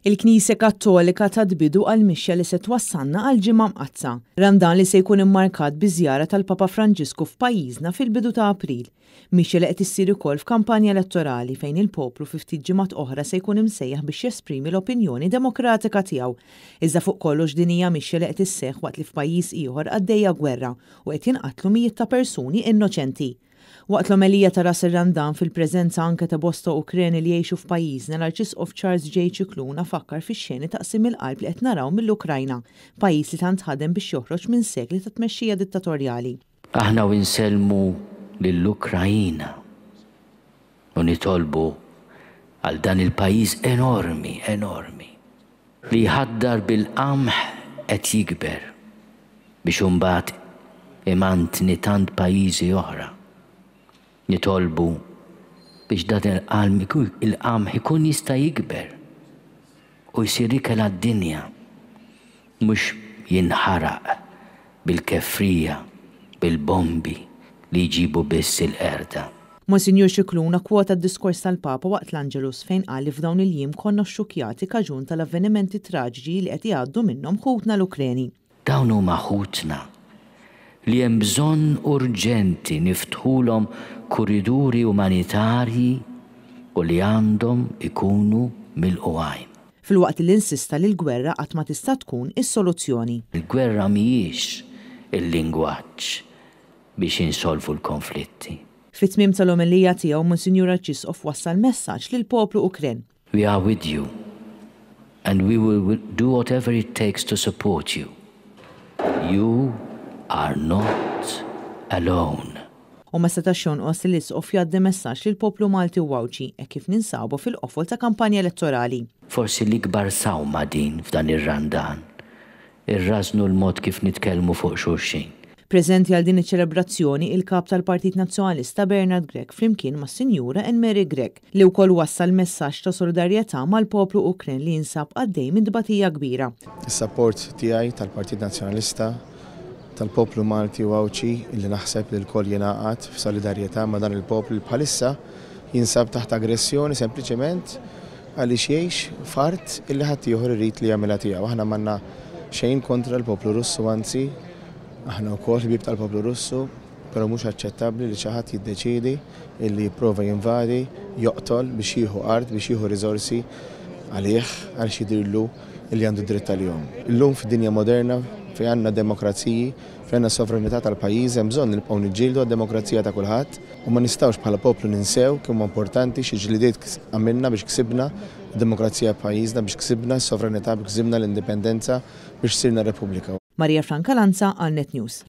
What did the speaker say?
Il-Knisja Kattolika tadbidu għal-mixja li se twassalna għal-ġimgħa mqazza. Ramadan li se jkun immarkat bi żjara tal-Papa Franġisku f'pajjiżna fil-bidu ta' April. Mixja li qed issir ukoll f'kampanja elettorali fejn il-poplu fi ftit ġimgħat oħra se jkun imsejjaħ biex jesprimi l-opinjoni demokratika tiegħu. Iżda fuq kollox din hija mixja li qed isseħħ waqt li f'pajjiż ieħor għaddejja gwerra u qed jinqatlu mijiet ta' persuni innoċenti. Waqt l-omelija ta' ras ir-Ramadan fil-preżenza anke ta' bosta Ukreni li jgħixu f'pajjiżna l-Arċisqof Charles J. Cikluna fakkar fix-xeni taqsim il-qalb li qed naraw mill-Ukrajna, pajjiż li tant ħadem biex joħroġ minn sekli ta' tmexxija dittatorjali. Aħna winselmu lill-Ukrajina u nitolbu għal dan il-pajjiż enormi li jħaddar bil-qamħ qed jikber biex imbagħad imantni tant pajjiżi oħra. Nitolbu biex dan il-qamħ ikun jista' jikber u jsir ikel għad-dinja mhux jinħaraq bil-kefrija, bil-bombi li jġibu biss il-qerda. Monsignor Cikluna kwota d-diskors tal-Papa waqt l-Angelus fejn qal li f'dawn il-jiem konna xxukjati kaġun tal-avvenimenti traġiċi li qed jgħaddu minnhom ħutna l-Ukreni. Dawn huma ħutna li hemm bżonn urġenti niftħulhom kuriduri umanitarji u li għandhom ikunu mill-qwajn. Fil-waqt li insista li l-gwerra qatt ma tista' tkun is-soluzzjoni. Il-gwerra mhijiex il-lingwaġġ biex insolvu l-konflitti. Fit-tmiem tal-omelija tiegħu Monsignor Arċisqof wassal messaġġ lill-poplu Ukren. We are with you and we will do whatever it takes to support you. You are not alone. U ma setax jonqos li l-Isqof jgħaddi messaġġ lill-poplu Malti u Wawċi hekk kif ninsabu fil-qofol ta' kampanja elettorali. Forsi l-ikbar sawma din f'dan ir-Ramadan irrażnu l-mod kif nitkellmu fuq xulxin. Preżenti għal din iċ-ċelebrazzjoni il-kap tal-Partit Nazzjonalista Bernard Gregg flimkien mas-Sinjura Anne-Marie Gregg li wkoll wassal messaġġ ta' solidarjetà mal-poplu Ukren li jinsab għaddej minn dbatija kbira. Is-sapport tiegħi tal-Partit Nazzjonalista tal-poplu Malti u Wawċi illi naħseb li l-koll jingħaqad f'solidarjetà ma' dan il-poplu bħalissa jinsab taħt aggressjoni sempliċement għaliex jgħix fart illi ħadd ieħor irid li jagħmilha tiegħu. Aħna m'għandna xejn kontra l-poplu Russu, anzi aħna wkoll ħbieb tal-poplu Russu, però mhux aċċettabbli li xi ħadd jiddeċiedi illi jipprova jinvadi, joqtol biex jieħu art, biex jieħu riżorsi għalih għaliex jidhirlu illi għandu dritt tal-jom. Illum fid-dinja moderna fejn għandna demokraziji, fejn għandna sovranità tal-pajjiż, hemm bżonn nibqgħu niġġieldu għad-demokrazija ta' kulħadd u ma nistgħux bħala poplu ninsew kemm importanti xi ġlidiet għamilna biex ksibna d-demokrazija f'pajjiżna, biex ksibna s-sovranità, biex ksibna l-indipendenza biex sirna repubblika. Marija Franca Lanza għal Net News.